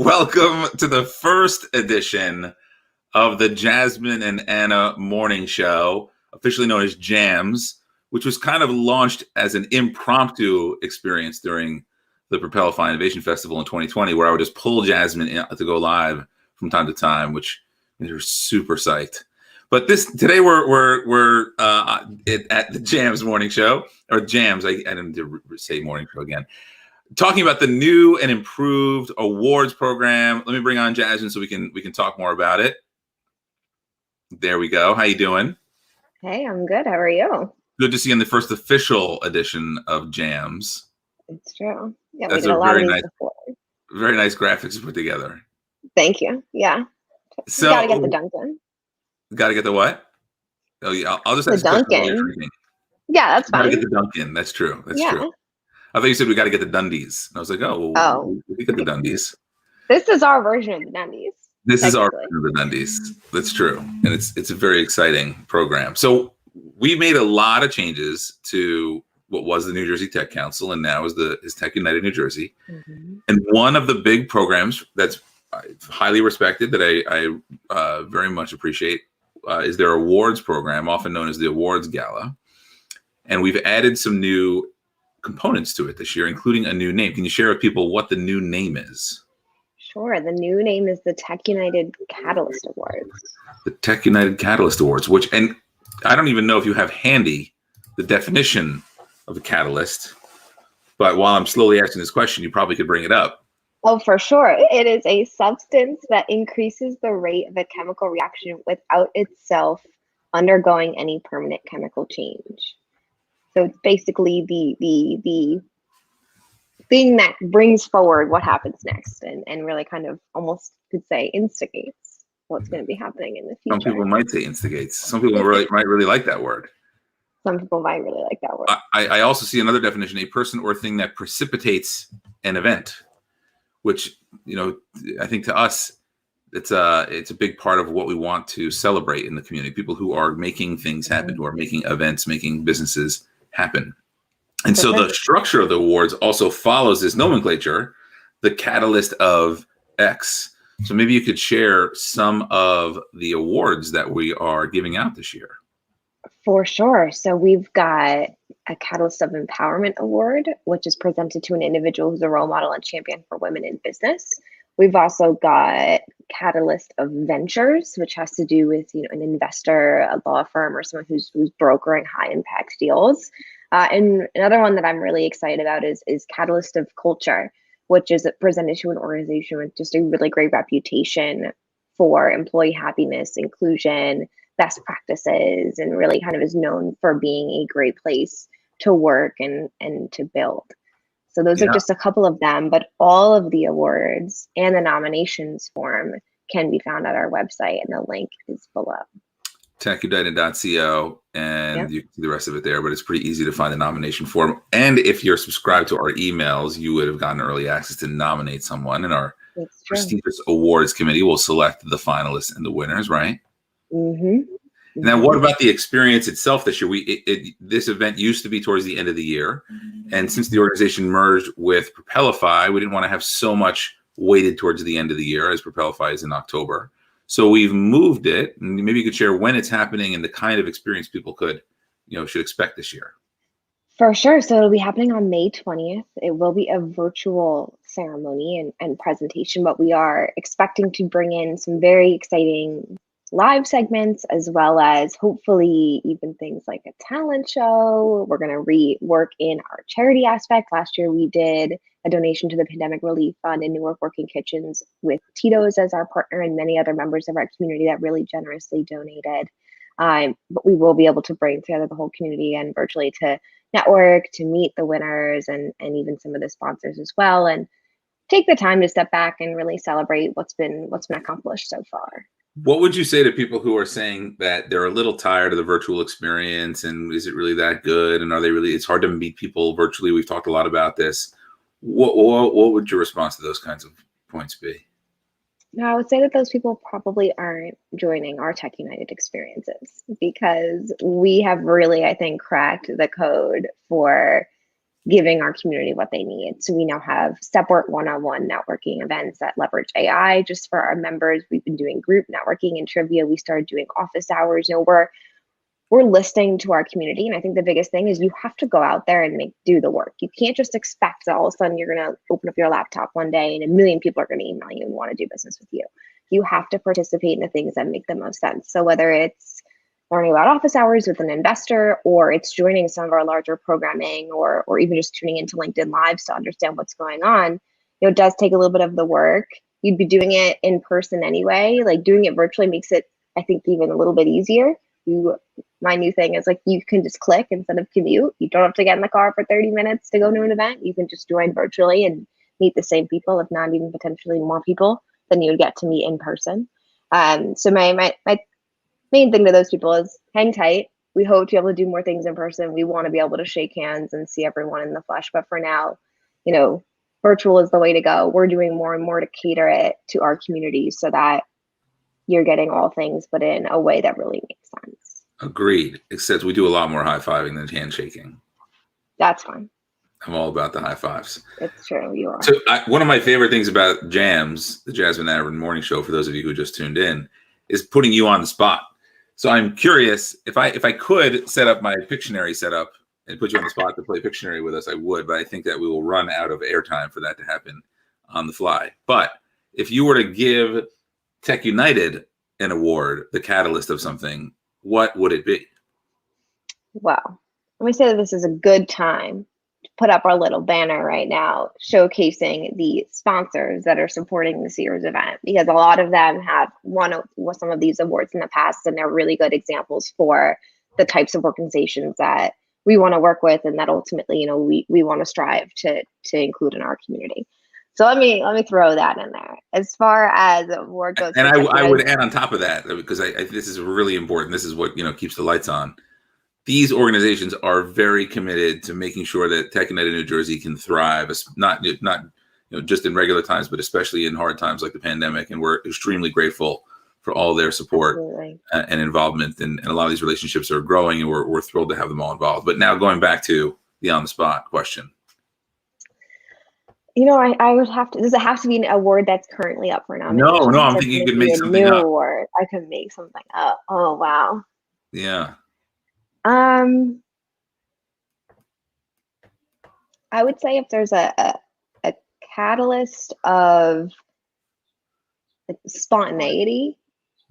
Welcome to the first edition of the Jasmine and Anna Morning Show, officially known as JAMS, which was kind of launched as an impromptu experience during the Propelify Innovation Festival in 2020, where I would just pull Jasmine in to go live from time to time, which they're super psyched. But today we're at the JAMS Morning Show, or JAMS. I didn't say morning show again. Talking about the new and improved awards program. Let me bring on Jasmine so we can talk more about it. There we go. How you doing? Hey, I'm good. How are you? Good to see you in the first official edition of JAMS. It's true. Yeah, That's we did a lot very of these nice, before. very nice graphics to put together. Thank you. Yeah. So You gotta get the Duncan. Got to get the what? Oh yeah, I'll just ask The a question while you're Duncan. drinking. Yeah, that's Got to fine. get the Duncan. That's true. That's Yeah. true. I thought you said we got to get the Dundies. And I was like, we get the Dundies. This is our version of the Dundies. This is our version of the Dundies. That's true. And it's a very exciting program. So we made a lot of changes to what was the New Jersey Tech Council and now is TechUnited New Jersey. Mm-hmm. And one of the big programs that's highly respected that I very much appreciate is their awards program, often known as the Awards Gala. And we've added some new components to it this year, including a new name. Can you share with people what the new name is? Sure. The new name is the TechUnited Catalyst Awards. The TechUnited Catalyst Awards, and I don't even know if you have handy the definition of a catalyst, but while I'm slowly asking this question, you probably could bring it up. Oh, for sure. It is a substance that increases the rate of a chemical reaction without itself undergoing any permanent chemical change. So it's basically the thing that brings forward what happens next and really kind of almost could say instigates what's going to be happening in the future. Some people might say instigates. Some people might really like that word. Some people might really like that word. I also see another definition: a person or thing that precipitates an event, which, I think to us, it's a big part of what we want to celebrate in the community. People who are making things happen, who are making events, making businesses happen. And so the structure of the awards also follows this nomenclature, the catalyst of X. So maybe you could share some of the awards that we are giving out this year. For sure. So we've got a Catalyst of Empowerment Award, which is presented to an individual who's a role model and champion for women in business. We've also got Catalyst of Ventures, which has to do with an investor, a law firm, or someone who's brokering high impact deals. And another one that I'm really excited about is Catalyst of Culture, which is presented to an organization with just a really great reputation for employee happiness, inclusion, best practices, and really kind of is known for being a great place to work and to build. So those are just a couple of them, but all of the awards and the nominations form can be found at our website, and the link is below. TechUnited.co, and you can see the rest of it there, but it's pretty easy to find the nomination form. And if you're subscribed to our emails, you would have gotten early access to nominate someone, and our prestigious awards committee will select the finalists and the winners, right? Mm-hmm. Now, what about the experience itself this year? This event used to be towards the end of the year, and since the organization merged with Propelify, we didn't want to have so much weighted towards the end of the year, as Propelify is in October. So we've moved it, and maybe you could share when it's happening and the kind of experience people should expect this year. For sure. So it'll be happening on May 20th. It will be a virtual ceremony and presentation, but we are expecting to bring in some very exciting live segments, as well as hopefully even things like a talent show. We're going to rework in our charity aspect. Last year, we did a donation to the Pandemic Relief Fund in Newark Working Kitchens with Tito's as our partner and many other members of our community that really generously donated. But we will be able to bring together the whole community and virtually to network, to meet the winners and even some of the sponsors as well, and take the time to step back and really celebrate what's been accomplished so far. What would you say to people who are saying that they're a little tired of the virtual experience, and is it really that good? And it's hard to meet people virtually. We've talked a lot about this. What would your response to those kinds of points be? Now, I would say that those people probably aren't joining our TechUnited experiences, because we have really, I think, cracked the code for giving our community what they need. So we now have separate one-on-one networking events that leverage AI just for our members. We've been doing group networking and trivia. We started doing office hours. We're listening to our community. And I think the biggest thing is you have to go out there and do the work. You can't just expect that all of a sudden you're going to open up your laptop one day and a million people are going to email you and want to do business with you. You have to participate in the things that make the most sense. So whether it's learning about office hours with an investor, or it's joining some of our larger programming, or even just tuning into LinkedIn Lives to understand what's going on, it does take a little bit of the work. You'd be doing it in person anyway. Like doing it virtually makes it, I think, even a little bit easier. My new thing is like you can just click instead of commute. You don't have to get in the car for 30 minutes to go to an event. You can just join virtually and meet the same people, if not even potentially more people than you would get to meet in person. So my main thing to those people is hang tight. We hope to be able to do more things in person. We want to be able to shake hands and see everyone in the flesh. But for now, virtual is the way to go. We're doing more and more to cater it to our community so that you're getting all things, but in a way that really makes sense. Agreed. Except we do a lot more high-fiving than handshaking. That's fine. I'm all about the high fives. It's true. You are. So one of my favorite things about JAMS, the Jasmine Anna Morning Show, for those of you who just tuned in, is putting you on the spot. So I'm curious, if I could set up my Pictionary setup and put you on the spot to play Pictionary with us, I would, but I think that we will run out of airtime for that to happen on the fly. But if you were to give TechUnited an award, the catalyst of something, what would it be? Well, let me say that this is a good time to put up our little banner right now showcasing the sponsors that are supporting this year's event, because a lot of them have won some of these awards in the past, and they're really good examples for the types of organizations that we want to work with and that ultimately, we want to strive to include in our community. So let me throw that in there. As far as award goes, and I would add on top of that, because this is really important. This is what keeps the lights on. These organizations are very committed to making sure that TechUnited New Jersey can thrive, not just in regular times, but especially in hard times like the pandemic. And we're extremely grateful for all their support and involvement. And a lot of these relationships are growing, and we're thrilled to have them all involved. But now going back to the on-the-spot question. I would have to. Does it have to be an award that's currently up for nomination? No. I'm thinking you could make something up. Award. I could make something up. Oh wow. Yeah. I would say if there's a catalyst of spontaneity,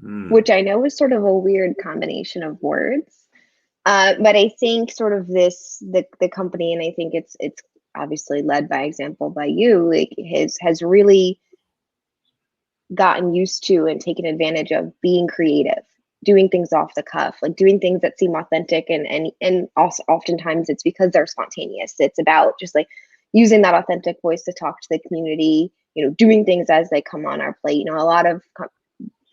which I know is sort of a weird combination of words, but I think sort of the company, and I think it's obviously led by example by you, like has really gotten used to and taken advantage of being creative, doing things off the cuff, like doing things that seem authentic, and also oftentimes it's because they're spontaneous. It's about just like using that authentic voice to talk to the community, doing things as they come on our plate. A lot of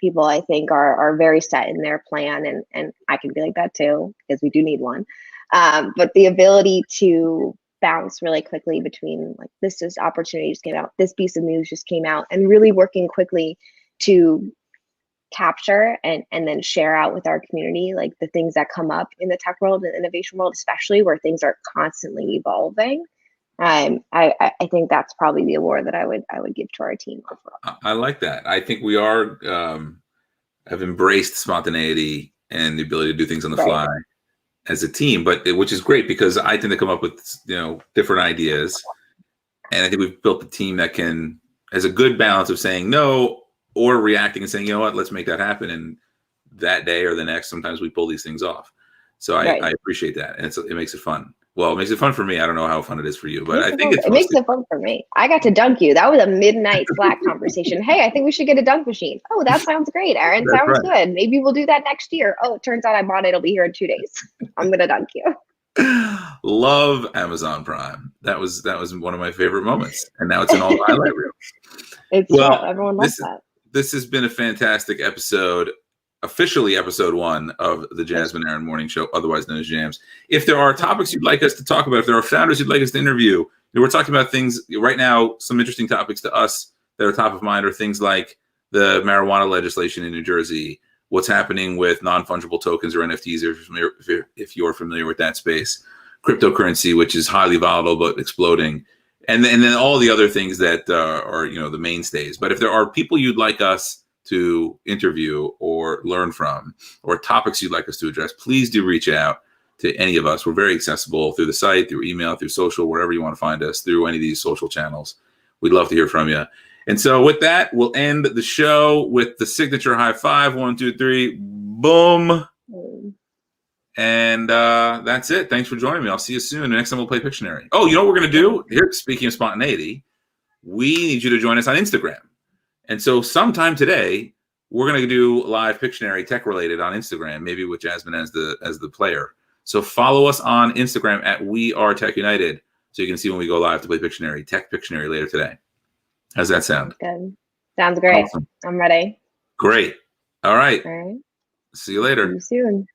people I think are very set in their plan, and I can be like that too, because we do need one. But the ability to bounce really quickly between like this opportunity just came out, this piece of news just came out, and really working quickly to capture and then share out with our community like the things that come up in the tech world and innovation world, especially where things are constantly evolving. I think that's probably the award that I would give to our team overall. I like that. I think we are have embraced spontaneity and the ability to do things on the fly as a team, which is great, because I tend to come up with different ideas, and I think we've built a team that has a good balance of saying no or reacting and saying, you know what, let's make that happen. And that day or the next, sometimes we pull these things off. So I appreciate that, and it makes it fun. Well, it makes it fun for me. I don't know how fun it is for you, but I think it makes it fun for me. I got to dunk you. That was a midnight Slack conversation. Hey, I think we should get a dunk machine. Oh, that sounds great, Aaron. Sounds good. Maybe we'll do that next year. Oh, it turns out I bought it. It'll be here in 2 days. I'm gonna dunk you. Love Amazon Prime. That was one of my favorite moments, and now it's in all the highlight reels. Everyone loves that. This has been a fantastic episode. Officially episode 1 of the Jasmine Aaron Morning Show, otherwise known as JAMS. If there are topics you'd like us to talk about, if there are founders you'd like us to interview, we're talking about things right now. Some interesting topics to us that are top of mind are things like the marijuana legislation in New Jersey, what's happening with non-fungible tokens or NFTs, if you're familiar with that space. cryptocurrency, which is highly volatile but exploding, and then all the other things that are the mainstays. But if there are people you'd like us to interview or learn from, or topics you'd like us to address, please do reach out to any of us. We're very accessible through the site, through email, through social, wherever you want to find us, through any of these social channels. We'd love to hear from you. And so with that, we'll end the show with the signature high five. 1, 2, 3, boom. And that's it. Thanks for joining me. I'll see you soon. Next time we'll play Pictionary. Oh, you know what we're going to do? Here, speaking of spontaneity, we need you to join us on Instagram. And so sometime today, we're going to do live Pictionary tech related on Instagram, maybe with Jasmine as the player. So follow us on Instagram at We Are TechUnited, so you can see when we go live to play Pictionary, Tech Pictionary later today. How's that sound? Good. Sounds great. Awesome. I'm ready. Great. All right. All right. See you later. See you soon.